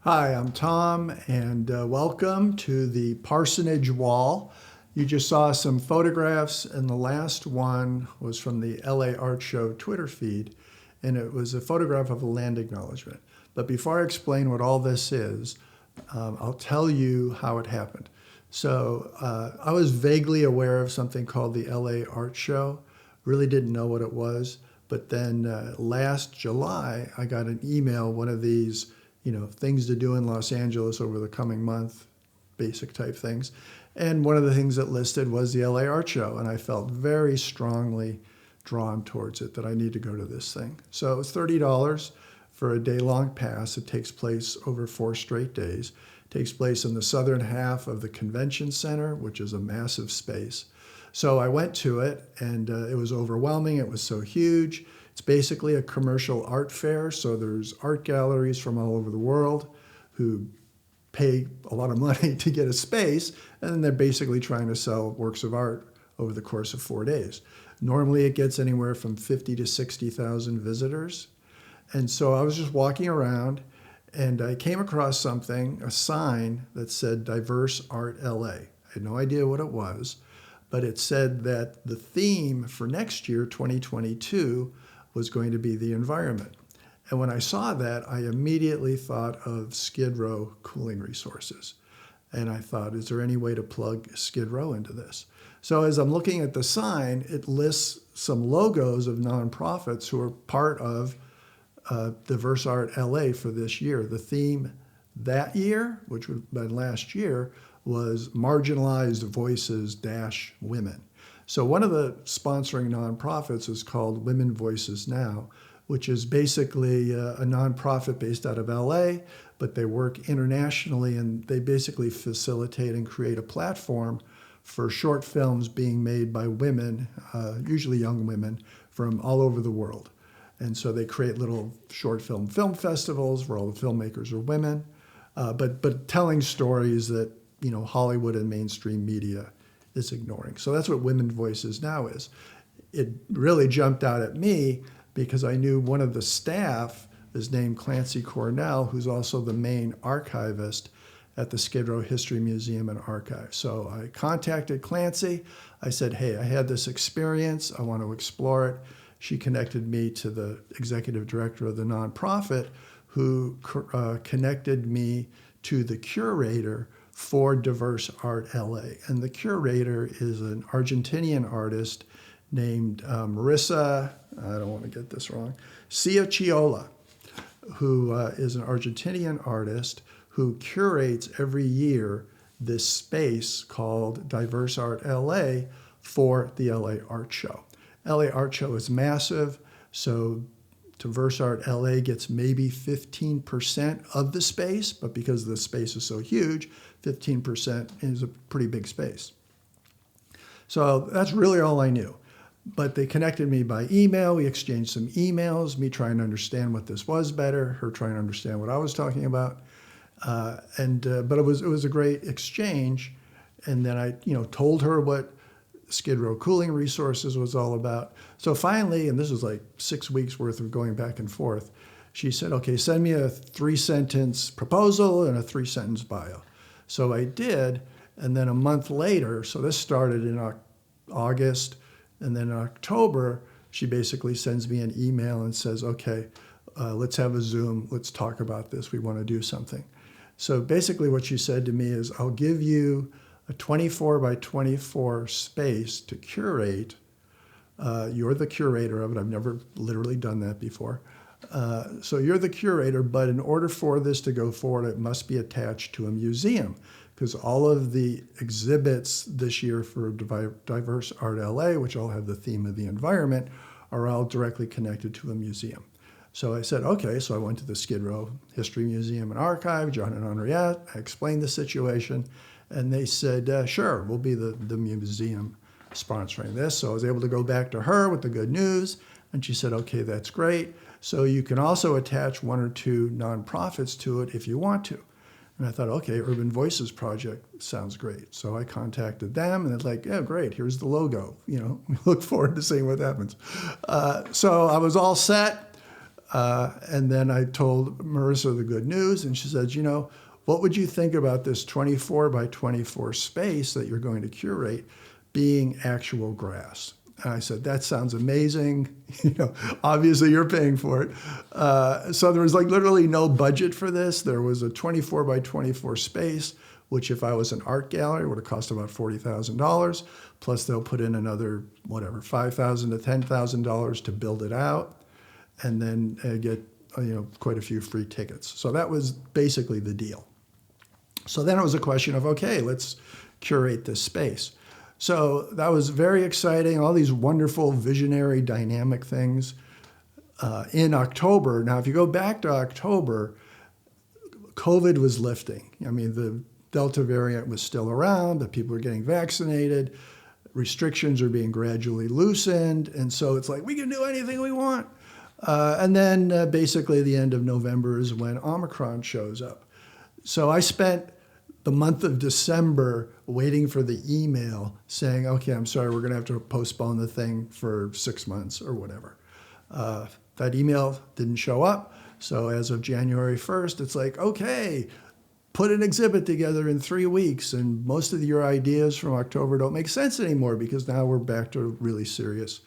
Hi, I'm Tom, and welcome to the Parsonage Wall. You just saw some photographs, and the last one was from the LA Art Show Twitter feed, and it was a photograph of a land acknowledgement. But before I explain what all this is, I'll tell you how it happened. So I was vaguely aware of something called the LA Art Show, really didn't know what it was, but then last July, I got an email, one of these things to do in Los Angeles over the coming month, basic type things. And one of the things that listed was the LA Art Show. And I felt very strongly drawn towards it, that I need to go to this thing. So it was $30 for a day-long pass. It takes place over 4 straight days. It takes place in the southern half of the convention center, which is a massive space. So I went to it, and it was overwhelming. It was so huge. It's basically a commercial art fair, so there's art galleries from all over the world who pay a lot of money to get a space, and then they're basically trying to sell works of art over the course of 4 days. Normally it gets anywhere from 50 to 60,000 visitors. And so I was just walking around, and I came across something, a sign that said Diverse Art LA. I had no idea what it was, but it said that the theme for next year, 2022, was going to be the environment. And when I saw that, I immediately thought of Skid Row cooling resources. And I thought, is there any way to plug Skid Row into this? So as I'm looking at the sign, it lists some logos of nonprofits who are part of Diverse Art LA for this year. The theme that year, which would have been last year, was Marginalized Voices - Women. So one of the sponsoring nonprofits is called Women Voices Now, which is basically a nonprofit based out of LA, but they work internationally, and they basically facilitate and create a platform for short films being made by women, usually young women, from all over the world. And so they create little short film festivals where all the filmmakers are women, but telling stories that Hollywood and mainstream media is ignoring. So that's what Women Voices Now is. It really jumped out at me because I knew one of the staff is named Clancy Cornell, who's also the main archivist at the Skid Row History Museum and Archive. So I contacted Clancy. I said, hey, I had this experience. I want to explore it. She connected me to the executive director of the nonprofit, who connected me to the curator for Diverse Art LA. And the curator is an Argentinian artist named Marissa, I don't want to get this wrong, Ciacchiola, who is an Argentinian artist who curates every year this space called Diverse Art LA for the LA Art Show. LA Art Show is massive, so Diverse Art LA gets maybe 15% of the space, but because the space is so huge, 15% is a pretty big space. So that's really all I knew. But they connected me by email. We exchanged some emails, me trying to understand what this was better, her trying to understand what I was talking about. But it was a great exchange. And then I told her what Skid Row Cooling Resources was all about. So finally, and this was like 6 weeks worth of going back and forth, she said, okay, send me a 3-sentence proposal and a 3-sentence bio. So I did, and then a month later, so this started in August, and then in October, she basically sends me an email and says, okay, let's have a Zoom, let's talk about this, we want to do something. So basically what she said to me is, I'll give you a 24 by 24 space to curate. You're the curator of it. I've never literally done that before. So you're the curator, but in order for this to go forward, it must be attached to a museum, because all of the exhibits this year for Diverse Art LA, which all have the theme of the environment, are all directly connected to a museum. So I said, okay, so I went to the Skid Row History Museum and Archive, John and Henriette. I explained the situation, and they said, sure, we'll be the museum sponsoring this. So I was able to go back to her with the good news, and she said, okay, that's great. So you can also attach 1 or 2 nonprofits to it if you want to. And I thought, okay, Urban Voices Project sounds great. So I contacted them, and it's like, yeah, great, here's the logo. We look forward to seeing what happens. So I was all set. And then I told Marissa the good news, and she said, what would you think about this 24 by 24 space that you're going to curate being actual grass? And I said, that sounds amazing. Obviously you're paying for it. So there was literally no budget for this. There was a 24 by 24 space, which if I was an art gallery would have cost about $40,000. Plus they'll put in another, $5,000 to $10,000 to build it out, and then get quite a few free tickets. So that was basically the deal. So then it was a question of, okay, let's curate this space. So that was very exciting, all these wonderful, visionary, dynamic things. In October, now if you go back to October, COVID was lifting. The Delta variant was still around, but people were getting vaccinated. Restrictions are being gradually loosened. And so it's like, we can do anything we want. And then basically the end of November is when Omicron shows up. So I spent the month of December waiting for the email saying, okay, I'm sorry, we're going to have to postpone the thing for 6 months or whatever. That email didn't show up. So as of January 1st, it's like, okay, put an exhibit together in 3 weeks. And most of your ideas from October don't make sense anymore because now we're back to really serious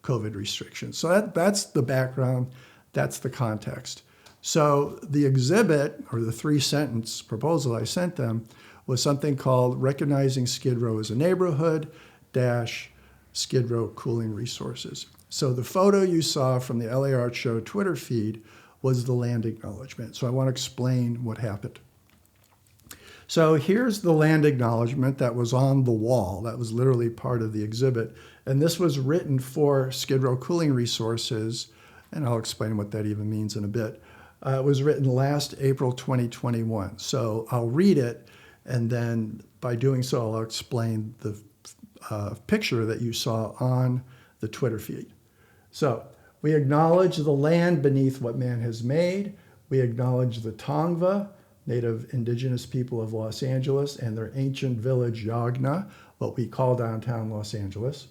COVID restrictions. So that's the background. That's the context. So the exhibit, or the 3-sentence proposal I sent them, was something called Recognizing Skid Row as a Neighborhood - Skid Row Cooling Resources. So the photo you saw from the LA Art Show Twitter feed was the land acknowledgement. So I want to explain what happened. So here's the land acknowledgement that was on the wall. That was literally part of the exhibit. And this was written for Skid Row Cooling Resources, and I'll explain what that even means in a bit. It was written last April 2021. So I'll read it, and then by doing so, I'll explain the picture that you saw on the Twitter feed. So we acknowledge the land beneath what man has made. We acknowledge the Tongva, Native Indigenous people of Los Angeles, and their ancient village Yagna, what we call downtown Los Angeles.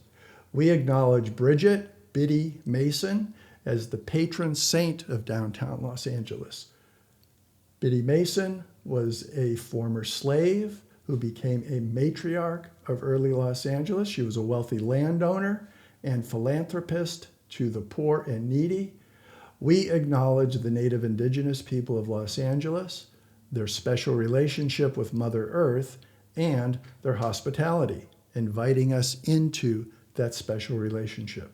We acknowledge Bridget Biddy Mason as the patron saint of downtown Los Angeles. Biddy Mason was a former slave who became a matriarch of early Los Angeles. She was a wealthy landowner and philanthropist to the poor and needy. We acknowledge the Native Indigenous people of Los Angeles, their special relationship with Mother Earth, and their hospitality, inviting us into that special relationship.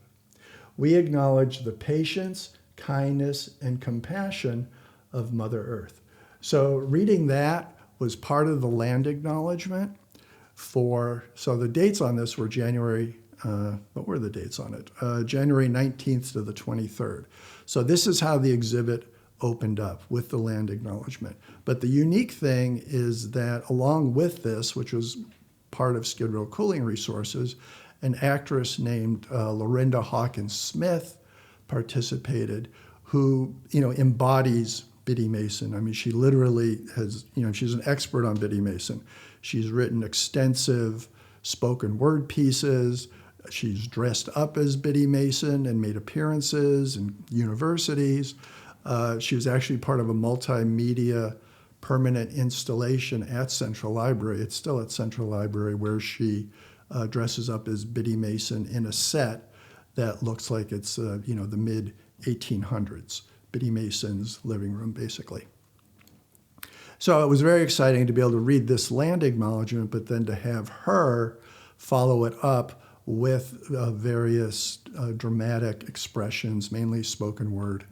We acknowledge the patience, kindness, and compassion of Mother Earth. So reading that was part of the land acknowledgement so the dates on this were January, what were the dates on it? January 19th to the 23rd. So this is how the exhibit opened up, with the land acknowledgement. But the unique thing is that along with this, which was part of Skid Row Cooling Resources, an actress named Lorinda Hawkins Smith participated, who embodies Biddy Mason. She literally has, she's an expert on Biddy Mason. She's written extensive spoken word pieces. She's dressed up as Biddy Mason and made appearances in universities. She was actually part of a multimedia permanent installation at Central Library. It's still at Central Library, where she dresses up as Biddy Mason in a set that looks like it's the mid 1800s, Biddy Mason's living room, basically. So it was very exciting to be able to read this land acknowledgement, but then to have her follow it up with various dramatic expressions, mainly spoken word,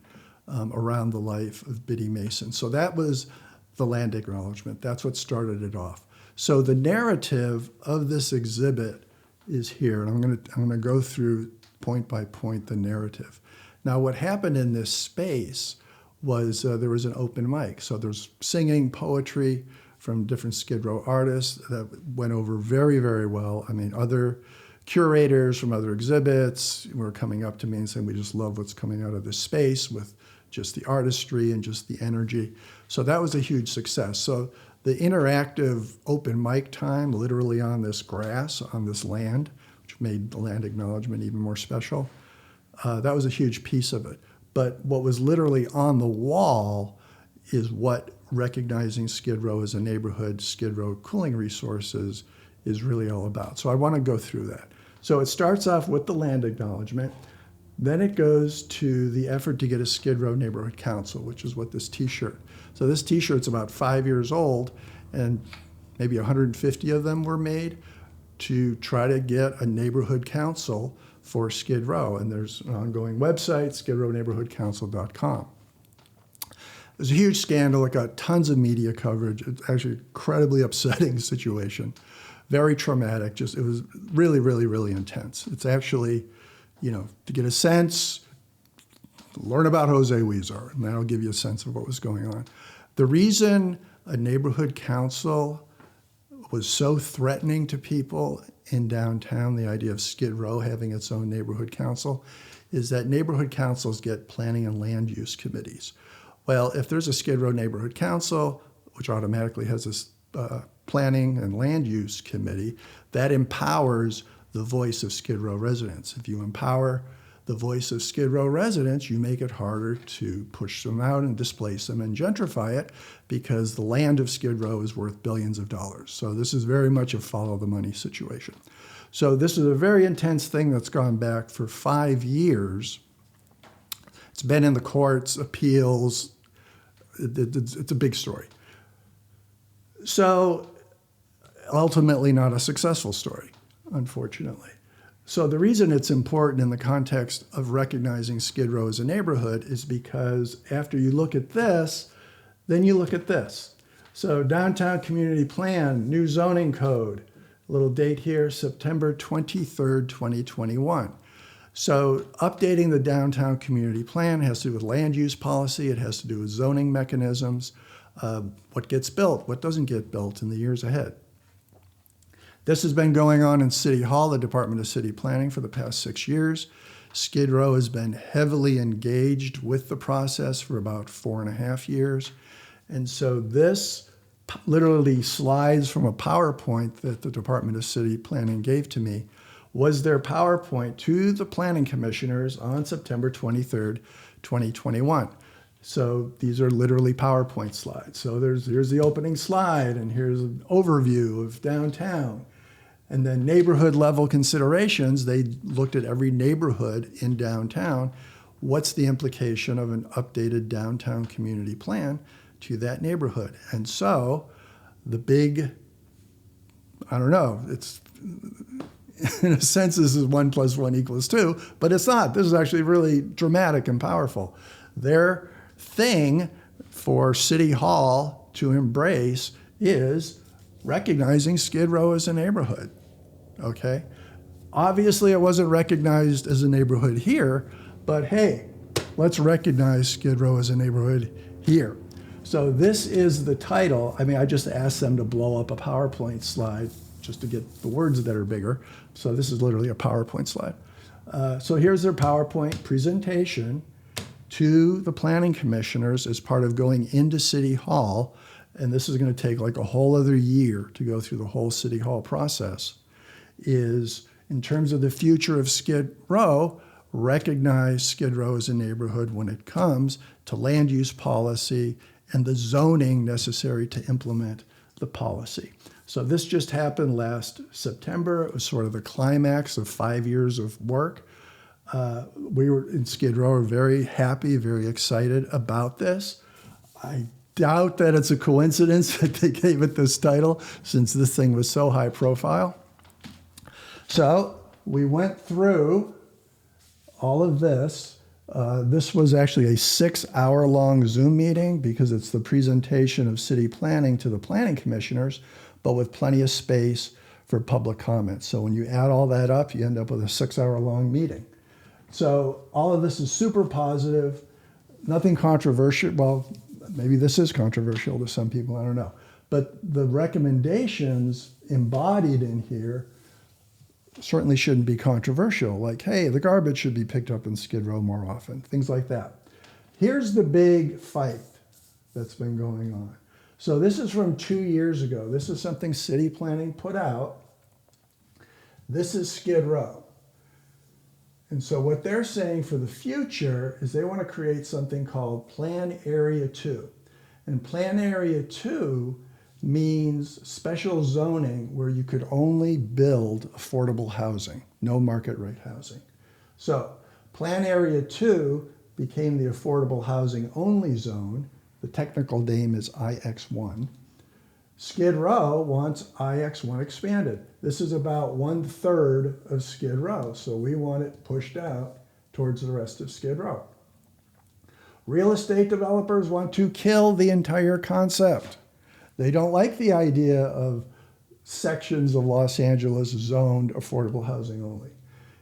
around the life of Biddy Mason. So that was the land acknowledgement. That's what started it off. So the narrative of this exhibit is here, and I'm going to go through point by point the narrative. Now, what happened in this space was there was an open mic. So there's singing, poetry from different Skid Row artists that went over very, very well. Other curators from other exhibits were coming up to me and saying, we just love what's coming out of this space with just the artistry and just the energy. So that was a huge success. So the interactive open mic time, literally on this grass, on this land, which made the land acknowledgement even more special, that was a huge piece of it. But what was literally on the wall is what recognizing Skid Row as a neighborhood, Skid Row cooling resources is really all about. So I want to go through that. So it starts off with the land acknowledgement. Then it goes to the effort to get a Skid Row Neighborhood Council, which is what this T-shirt. So this T-shirt's about 5 years old, and maybe 150 of them were made to try to get a neighborhood council for Skid Row. And there's an ongoing website, skidrowneighborhoodcouncil.com. It was a huge scandal. It got tons of media coverage. It's actually an incredibly upsetting situation. Very traumatic. It was really, really, really intense. It's actually, to get a sense, learn about Jose Huizar, and that'll give you a sense of what was going on. The reason a neighborhood council was so threatening to people in downtown, the idea of Skid Row having its own neighborhood council, is that neighborhood councils get planning and land use committees. Well, if there's a Skid Row neighborhood council, which automatically has this planning and land use committee, that empowers the voice of Skid Row residents. If you empower the voice of Skid Row residents, you make it harder to push them out and displace them and gentrify it, because the land of Skid Row is worth billions of dollars. So this is very much a follow the money situation. So this is a very intense thing that's gone back for 5 years. It's been in the courts, appeals. It's a big story. So ultimately not a successful story, unfortunately. So the reason it's important in the context of recognizing Skid Row as a neighborhood is because after you look at this, then you look at this. So Downtown Community Plan, new zoning code, a little date here, September 23rd, 2021. So updating the Downtown Community Plan has to do with land use policy. It has to do with zoning mechanisms, what gets built, what doesn't get built in the years ahead. This has been going on in City Hall, the Department of City Planning, for the past 6 years. Skid Row has been heavily engaged with the process for about 4.5 years. And so this literally slides from a PowerPoint that the Department of City Planning gave to me, was their PowerPoint to the planning commissioners on September 23rd, 2021. So these are literally PowerPoint slides. So here's the opening slide, and here's an overview of downtown. And then neighborhood level considerations, they looked at every neighborhood in downtown. What's the implication of an updated downtown community plan to that neighborhood? And so the big, it's, in a sense, this is 1 + 1 = 2, but it's not. This is actually really dramatic and powerful. Their thing for City Hall to embrace is recognizing Skid Row as a neighborhood, okay? Obviously, it wasn't recognized as a neighborhood here, but hey, let's recognize Skid Row as a neighborhood here. So this is the title. I just asked them to blow up a PowerPoint slide just to get the words that are bigger. So this is literally a PowerPoint slide. So here's their PowerPoint presentation to the planning commissioners as part of going into City Hall. And this is going to take like a whole other year to go through the whole City Hall process, is in terms of the future of Skid Row, recognize Skid Row as a neighborhood when it comes to land use policy and the zoning necessary to implement the policy. So this just happened last September. It was sort of the climax of 5 years of work. We were in Skid Row, very happy, very excited about this. I doubt that it's a coincidence that they gave it this title, since this thing was so high profile. So we went through all of this. This was actually a 6-hour-long Zoom meeting because it's the presentation of city planning to the planning commissioners, but with plenty of space for public comment. So when you add all that up, you end up with a 6-hour-long meeting. So all of this is super positive, nothing controversial. Well, maybe this is controversial to some people, I don't know. But the recommendations embodied in here certainly shouldn't be controversial. Like, hey, the garbage should be picked up in Skid Row more often, things like that. Here's the big fight that's been going on. So this is from 2 years ago. This is something city planning put out. This is Skid Row. And so what they're saying for the future is they want to create something called Plan Area 2. And Plan Area 2 means special zoning where you could only build affordable housing, no market rate housing. So Plan Area 2 became the affordable housing only zone. The technical name is IX1. Skid Row wants IX1 expanded. This is about 1/3 of Skid Row, so we want it pushed out towards the rest of Skid Row. Real estate developers want to kill the entire concept. They don't like the idea of sections of Los Angeles zoned affordable housing only.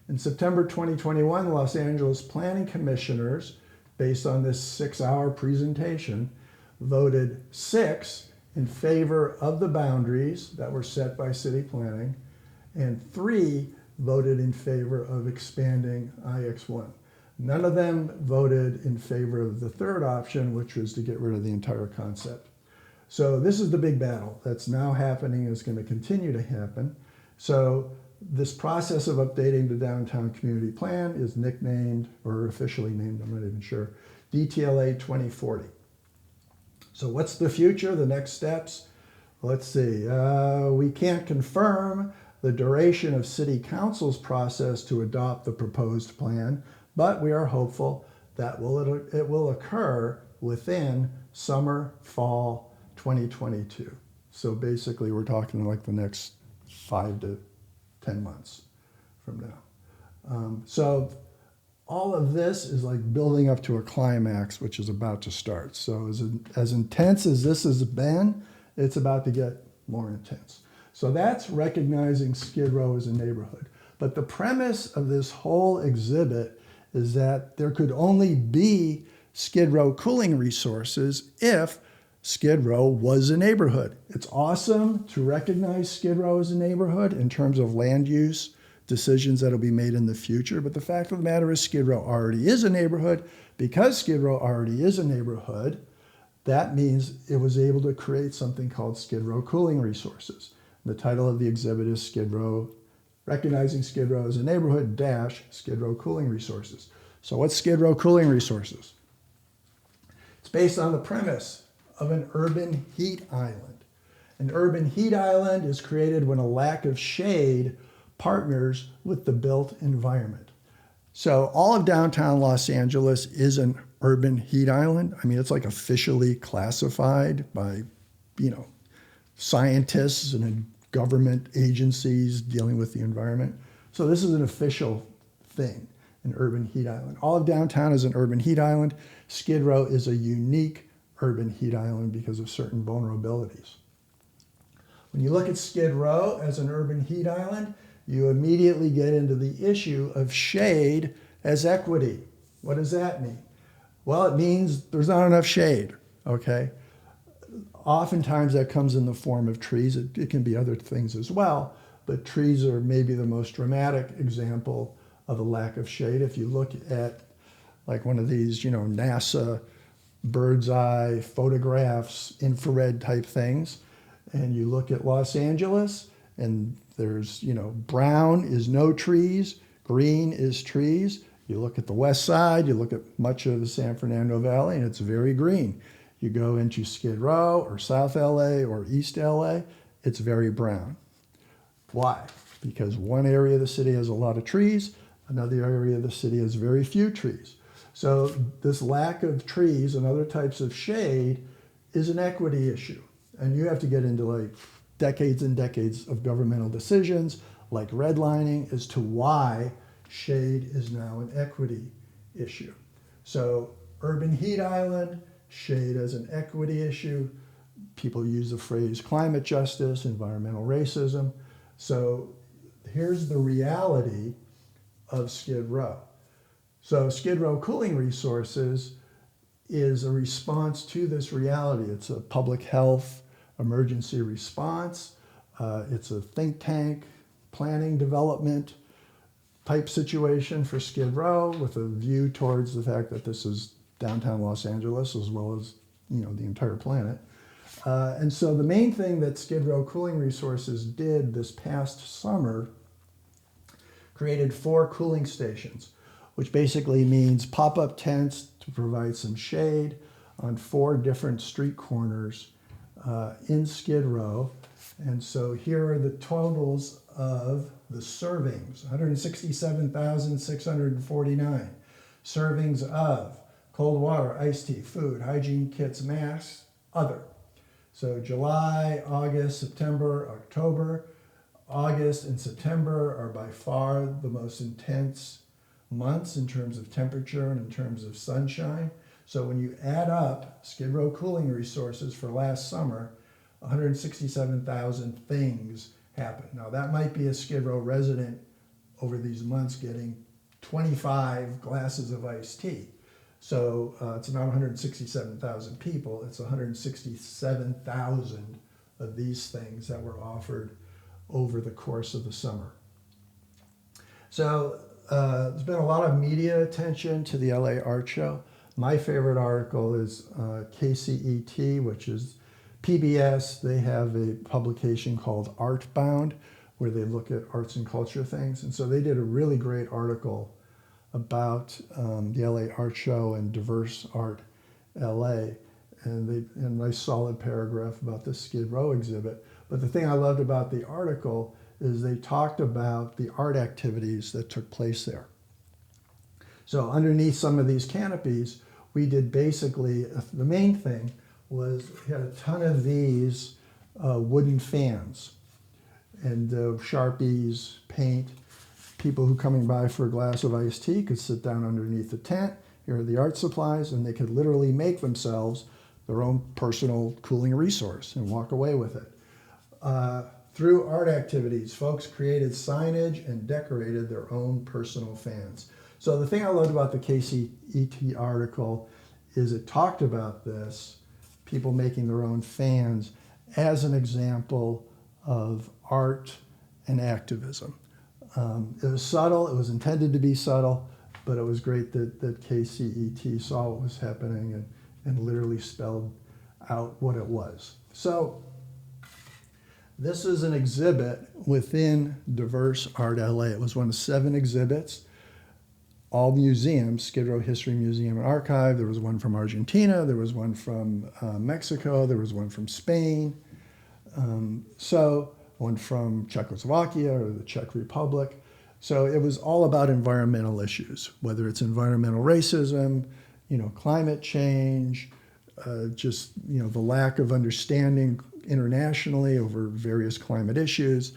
In September 2021, the Los Angeles Planning Commissioners, based on this 6-hour presentation, voted 6 in favor of the boundaries that were set by city planning, and 3 voted in favor of expanding IX1. None of them voted in favor of the third option, which was to get rid of the entire concept. So this is the big battle that's now happening and is going to continue to happen. So this process of updating the downtown community plan is nicknamed, or officially named, I'm not even sure, DTLA 2040. So what's the future, the next steps? Let's see. We can't confirm the duration of City Council's process to adopt the proposed plan, but we are hopeful that it will occur within summer, fall 2022. So basically we're talking like the next 5 to 10 months from now. So all of this is like building up to a climax, which is about to start. So as intense as this has been, it's about to get more intense. So that's recognizing Skid Row as a neighborhood. But the premise of this whole exhibit is that there could only be Skid Row cooling resources if Skid Row was a neighborhood. It's awesome to recognize Skid Row as a neighborhood in terms of land use decisions that will be made in the future. But the fact of the matter is Skid Row already is a neighborhood. Because Skid Row already is a neighborhood, that means it was able to create something called Skid Row cooling resources. The title of the exhibit is Skid Row, Recognizing Skid Row as a Neighborhood - Skid Row Cooling Resources. So what's Skid Row cooling resources? It's based on the premise of an urban heat island. An urban heat island is created when a lack of shade partners with the built environment. So all of downtown Los Angeles is an urban heat island. I mean, it's like officially classified by, scientists and government agencies dealing with the environment. So this is an official thing, an urban heat island. All of downtown is an urban heat island. Skid Row is a unique urban heat island because of certain vulnerabilities. When you look at Skid Row as an urban heat island, you immediately get into the issue of shade as equity. What does that mean? Well, it means there's not enough shade, okay? Oftentimes that comes in the form of trees. It can be other things as well, but trees are maybe the most dramatic example of a lack of shade. If you look at like one of these, NASA bird's eye photographs, infrared type things, and you look at Los Angeles and there's, brown is no trees, green is trees. You look at the west side, you look at much of the San Fernando Valley, and it's very green. You go into Skid Row or South LA or East LA, it's very brown. Why? Because one area of the city has a lot of trees, another area of the city has very few trees. So this lack of trees and other types of shade is an equity issue. And you have to get into like decades and decades of governmental decisions like redlining as to why shade is now an equity issue. So urban heat island, shade as an equity issue. People use the phrase climate justice, environmental racism. So here's the reality of Skid Row. So Skid Row Cooling Resources is a response to this reality. It's a public health emergency response. It's a think tank, planning development type situation for Skid Row with a view towards the fact that this is downtown Los Angeles as well as the entire planet. And so the main thing that Skid Row Cooling Resources did this past summer created 4 cooling stations, which basically means pop-up tents to provide some shade on 4 different street corners in Skid Row. And so here are the totals of the servings: 167,649 servings of cold water, iced tea, food, hygiene kits, masks, other. So July, August, September, October. August and September are by far the most intense months in terms of temperature and in terms of sunshine. So when you add up Skid Row cooling resources for last summer, 167,000 things happened. Now that might be a Skid Row resident over these months getting 25 glasses of iced tea. So it's not 167,000 people, it's 167,000 of these things that were offered over the course of the summer. So there's been a lot of media attention to the LA Art Show. My favorite article is KCET, which is PBS. They have a publication called Artbound, where they look at arts and culture things. And so they did a really great article about the LA Art Show and Diverse Art LA. And a nice solid paragraph about the Skid Row exhibit. But the thing I loved about the article is they talked about the art activities that took place there. So underneath some of these canopies, we did basically, the main thing was we had a ton of these wooden fans and Sharpies, paint. People who coming by for a glass of iced tea could sit down underneath the tent. Here are the art supplies, and they could literally make themselves their own personal cooling resource and walk away with it. Through art activities, folks created signage and decorated their own personal fans. So the thing I loved about the KCET article is it talked about this, people making their own fans, as an example of art and activism. It was subtle, it was intended to be subtle, but it was great that KCET saw what was happening and literally spelled out what it was. So this is an exhibit within Diverse Art LA. It was one of 7 exhibits, all museums, Skid Row History Museum and Archive. There was one from Argentina, there was one from Mexico, there was one from Spain, one from Czechoslovakia or the Czech Republic. So it was all about environmental issues, whether it's environmental racism, climate change, the lack of understanding internationally over various climate issues.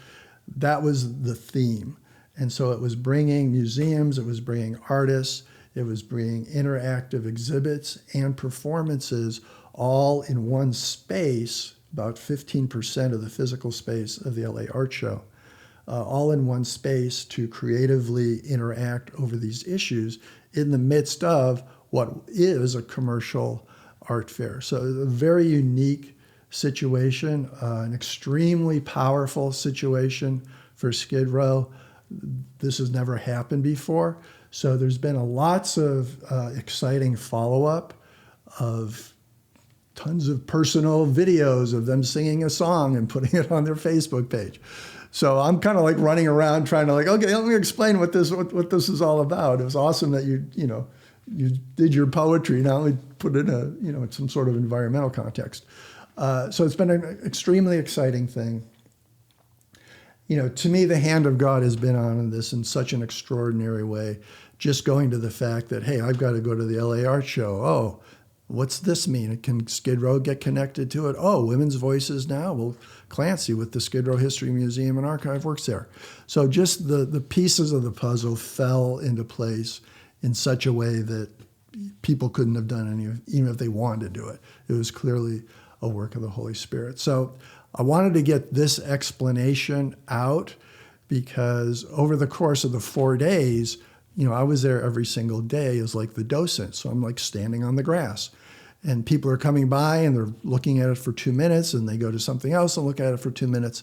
That was the theme. And so it was bringing museums, it was bringing artists, it was bringing interactive exhibits and performances all in one space, about 15% of the physical space of the LA Art Show, all in one space to creatively interact over these issues in the midst of what is a commercial art fair. So a very unique situation, an extremely powerful situation for Skid Row. This has never happened before. So there's been lots of exciting follow-up of tons of personal videos of them singing a song and putting it on their Facebook page. So I'm kind of like running around trying to okay, let me explain what this is all about. It was awesome that you did your poetry, not only put it in some sort of environmental context. So it's been an extremely exciting thing. To me, the hand of God has been on this in such an extraordinary way. Just going to the fact that, hey, I've got to go to the LA Art Show. Oh, what's this mean? Can Skid Row get connected to it? Oh, Women's Voices now? Well, Clancy with the Skid Row History Museum and Archive works there. So just the pieces of the puzzle fell into place in such a way that people couldn't have done any, even if they wanted to do it. It was clearly a work of the Holy Spirit. So I wanted to get this explanation out because over the course of the 4 days, I was there every single day as like the docent. So I'm like standing on the grass and people are coming by and they're looking at it for 2 minutes and they go to something else and look at it for 2 minutes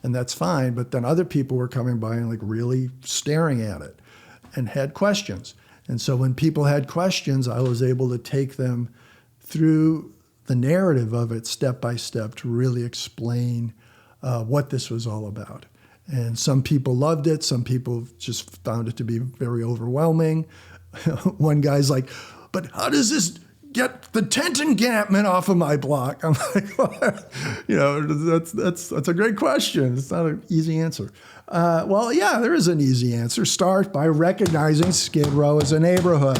and that's fine. But then other people were coming by and like really staring at it and had questions. And so when people had questions, I was able to take them through the narrative of it step by step to really explain what this was all about. And some people loved it. Some people just found it to be very overwhelming. One guy's like, but how does this get the tent encampment off of my block? I'm like, well, that's a great question. It's not an easy answer. Well, yeah, there is an easy answer. Start by recognizing Skid Row as a neighborhood.